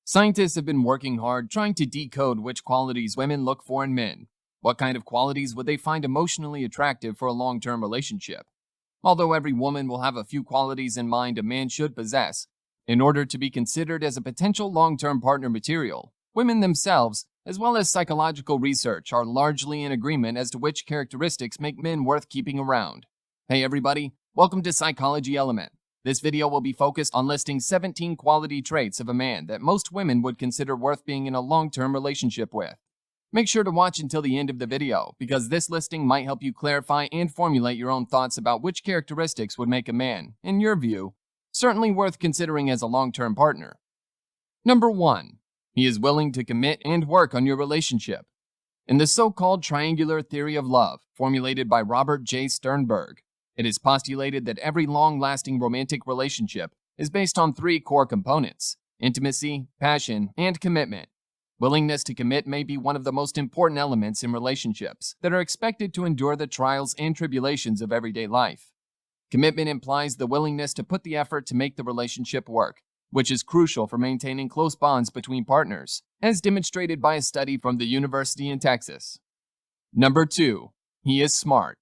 Scientists have been working hard trying to decode which qualities women look for in men. What kind of qualities would they find emotionally attractive for a long-term relationship? Although every woman will have a few qualities in mind a man should possess, in order to be considered as a potential long-term partner material, women themselves, as well as psychological research, are largely in agreement as to which characteristics make men worth keeping around. Hey everybody, welcome to Psychology Element. This video will be focused on listing 17 quality traits of a man that most women would consider worth being in a long-term relationship with. Make sure to watch until the end of the video, because this listing might help you clarify and formulate your own thoughts about which characteristics would make a man, in your view, certainly worth considering as a long-term partner. Number 1. He is willing to commit and work on your relationship. In the so-called triangular theory of love, formulated by Robert J. Sternberg, it is postulated that every long-lasting romantic relationship is based on three core components: intimacy, passion, and commitment. Willingness to commit may be one of the most important elements in relationships that are expected to endure the trials and tribulations of everyday life. Commitment implies the willingness to put the effort to make the relationship work, which is crucial for maintaining close bonds between partners, as demonstrated by a study from the University in Texas. Number 2. He is smart.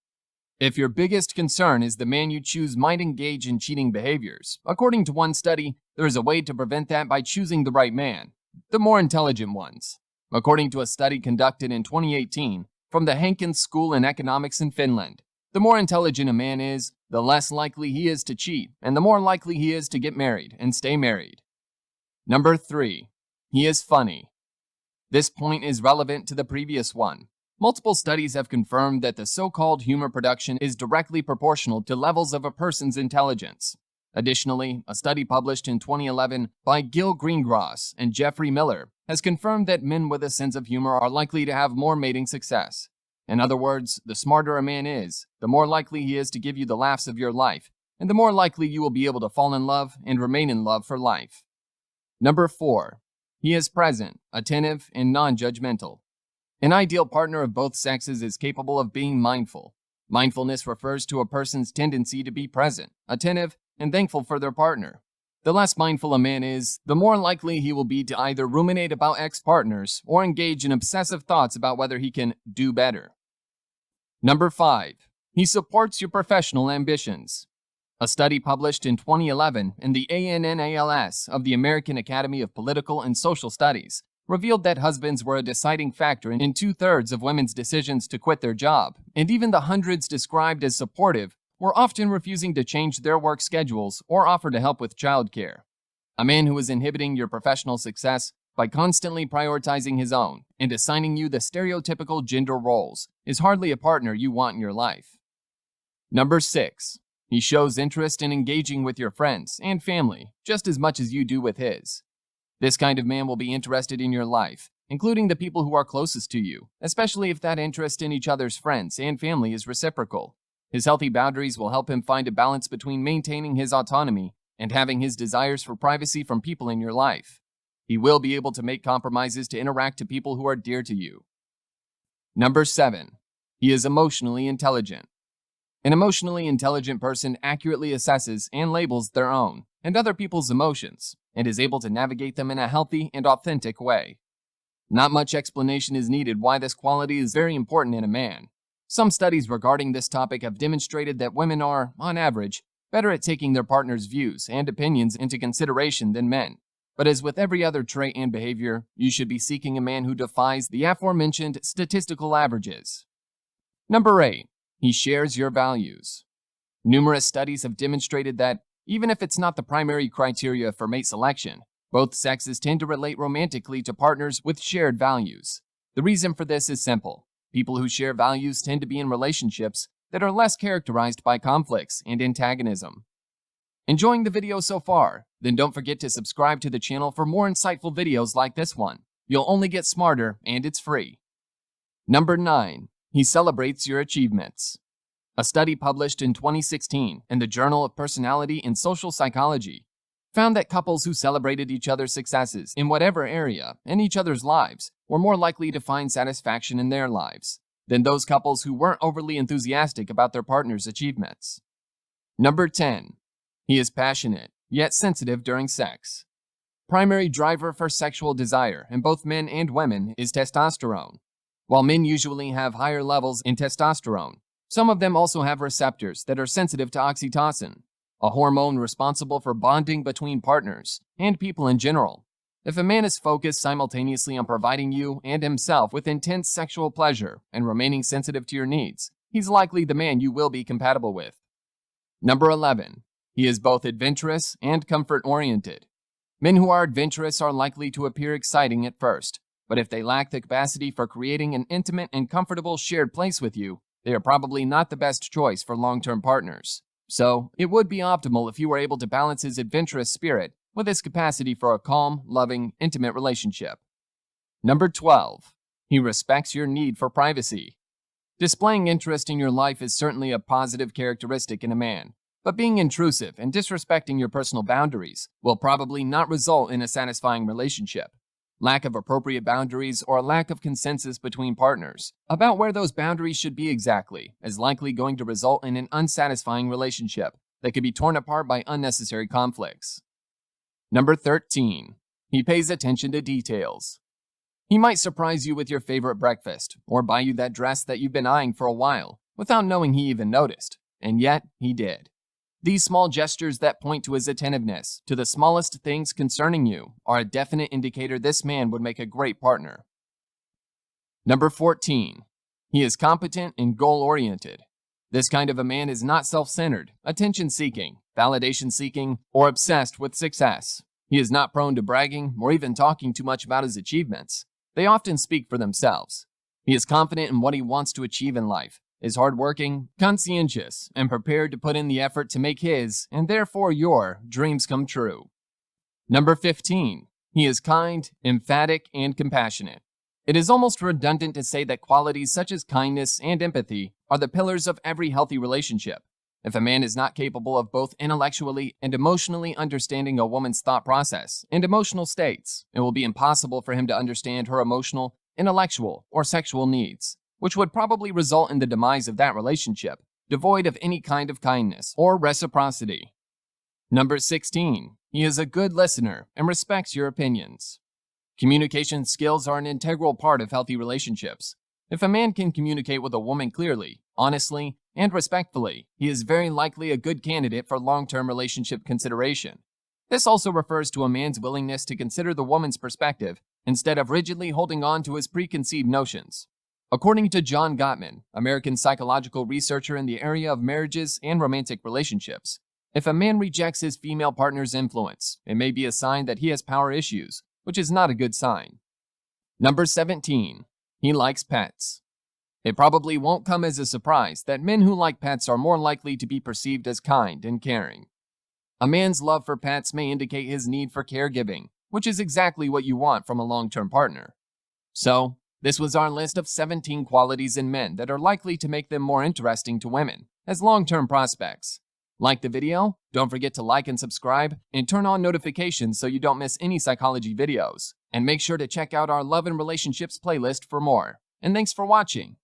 If your biggest concern is the man you choose might engage in cheating behaviors, according to one study, there is a way to prevent that by choosing the right man, the more intelligent ones. According to a study conducted in 2018 from the Hankins School in Economics in Finland, the more intelligent a man is, the less likely he is to cheat, and the more likely he is to get married and stay married. Number 3. He is funny. This point is relevant to the previous one. Multiple studies have confirmed that the so-called humor production is directly proportional to levels of a person's intelligence. Additionally, a study published in 2011 by Gil Greengross and Jeffrey Miller has confirmed that men with a sense of humor are likely to have more mating success. In other words, the smarter a man is, the more likely he is to give you the laughs of your life, and the more likely you will be able to fall in love and remain in love for life. Number 4. He is present, attentive, and non-judgmental. An ideal partner of both sexes is capable of being mindful. Mindfulness refers to a person's tendency to be present, attentive, and thankful for their partner. The less mindful a man is, the more likely he will be to either ruminate about ex-partners or engage in obsessive thoughts about whether he can do better. Number 5. He supports your professional ambitions. A study published in 2011 in the ANNALS of the American Academy of Political and Social Studies revealed that husbands were a deciding factor in 2/3 of women's decisions to quit their job, and even the hundreds described as supportive were often refusing to change their work schedules or offer to help with childcare. A man who is inhibiting your professional success by constantly prioritizing his own and assigning you the stereotypical gender roles is hardly a partner you want in your life. Number 6. He shows interest in engaging with your friends and family just as much as you do with his. This kind of man will be interested in your life, including the people who are closest to you, especially if that interest in each other's friends and family is reciprocal. His healthy boundaries will help him find a balance between maintaining his autonomy and having his desires for privacy from people in your life. He will be able to make compromises to interact with people who are dear to you. Number 7. He is emotionally intelligent. An emotionally intelligent person accurately assesses and labels their own and other people's emotions, and is able to navigate them in a healthy and authentic way. Not much explanation is needed why this quality is very important in a man. Some studies regarding this topic have demonstrated that women are, on average, better at taking their partner's views and opinions into consideration than men. But as with every other trait and behavior, you should be seeking a man who defies the aforementioned statistical averages. Number 8. He shares your values. Numerous studies have demonstrated that, even if it's not the primary criteria for mate selection, both sexes tend to relate romantically to partners with shared values. The reason for this is simple. People who share values tend to be in relationships that are less characterized by conflicts and antagonism. Enjoying the video so far? Then don't forget to subscribe to the channel for more insightful videos like this one. You'll only get smarter, and it's free. Number 9. He celebrates your achievements. A study published in 2016 in the Journal of Personality and Social Psychology found that couples who celebrated each other's successes in whatever area in each other's lives were more likely to find satisfaction in their lives than those couples who weren't overly enthusiastic about their partner's achievements. Number 10. He is passionate, yet sensitive during sex. primary driver for sexual desire in both men and women is testosterone. While men usually have higher levels in testosterone, some of them also have receptors that are sensitive to oxytocin, a hormone responsible for bonding between partners and people in general. If a man is focused simultaneously on providing you and himself with intense sexual pleasure and remaining sensitive to your needs, he's likely the man you will be compatible with. Number 11. He is both adventurous and comfort-oriented. Men who are adventurous are likely to appear exciting at first, but if they lack the capacity for creating an intimate and comfortable shared place with you, they are probably not the best choice for long-term partners. So, it would be optimal if you were able to balance his adventurous spirit with his capacity for a calm, loving, intimate relationship. Number 12. He respects your need for privacy. Displaying interest in your life is certainly a positive characteristic in a man, but being intrusive and disrespecting your personal boundaries will probably not result in a satisfying relationship. Lack of appropriate boundaries or a lack of consensus between partners about where those boundaries should be exactly is likely going to result in an unsatisfying relationship that could be torn apart by unnecessary conflicts. Number 13. He pays attention to details. He might surprise you with your favorite breakfast or buy you that dress that you've been eyeing for a while without knowing he even noticed, and yet he did. These small gestures that point to his attentiveness to the smallest things concerning you are a definite indicator this man would make a great partner. Number 14. He is competent and goal-oriented. This kind of a man is not self-centered, attention-seeking, validation-seeking, or obsessed with success. He is not prone to bragging or even talking too much about his achievements. They often speak for themselves. He is confident in what he wants to achieve in life, is hardworking, conscientious, and prepared to put in the effort to make his, and therefore your, dreams come true. Number 15. He is kind, emphatic, and compassionate. It is almost redundant to say that qualities such as kindness and empathy are the pillars of every healthy relationship. If a man is not capable of both intellectually and emotionally understanding a woman's thought process and emotional states, it will be impossible for him to understand her emotional, intellectual, or sexual needs, which would probably result in the demise of that relationship, devoid of any kind of kindness or reciprocity. Number 16. He is a good listener and respects your opinions. Communication skills are an integral part of healthy relationships. If a man can communicate with a woman clearly, honestly, and respectfully, he is very likely a good candidate for long-term relationship consideration. This also refers to a man's willingness to consider the woman's perspective instead of rigidly holding on to his preconceived notions. According to John Gottman, American psychological researcher in the area of marriages and romantic relationships, if a man rejects his female partner's influence, it may be a sign that he has power issues, which is not a good sign. Number 17. He likes pets. It probably won't come as a surprise that men who like pets are more likely to be perceived as kind and caring. A man's love for pets may indicate his need for caregiving, which is exactly what you want from a long-term partner. So, this was our list of 17 qualities in men that are likely to make them more interesting to women as long-term prospects. Like the video? Don't forget to like and subscribe, and turn on notifications so you don't miss any psychology videos. And make sure to check out our Love and Relationships playlist for more. And thanks for watching.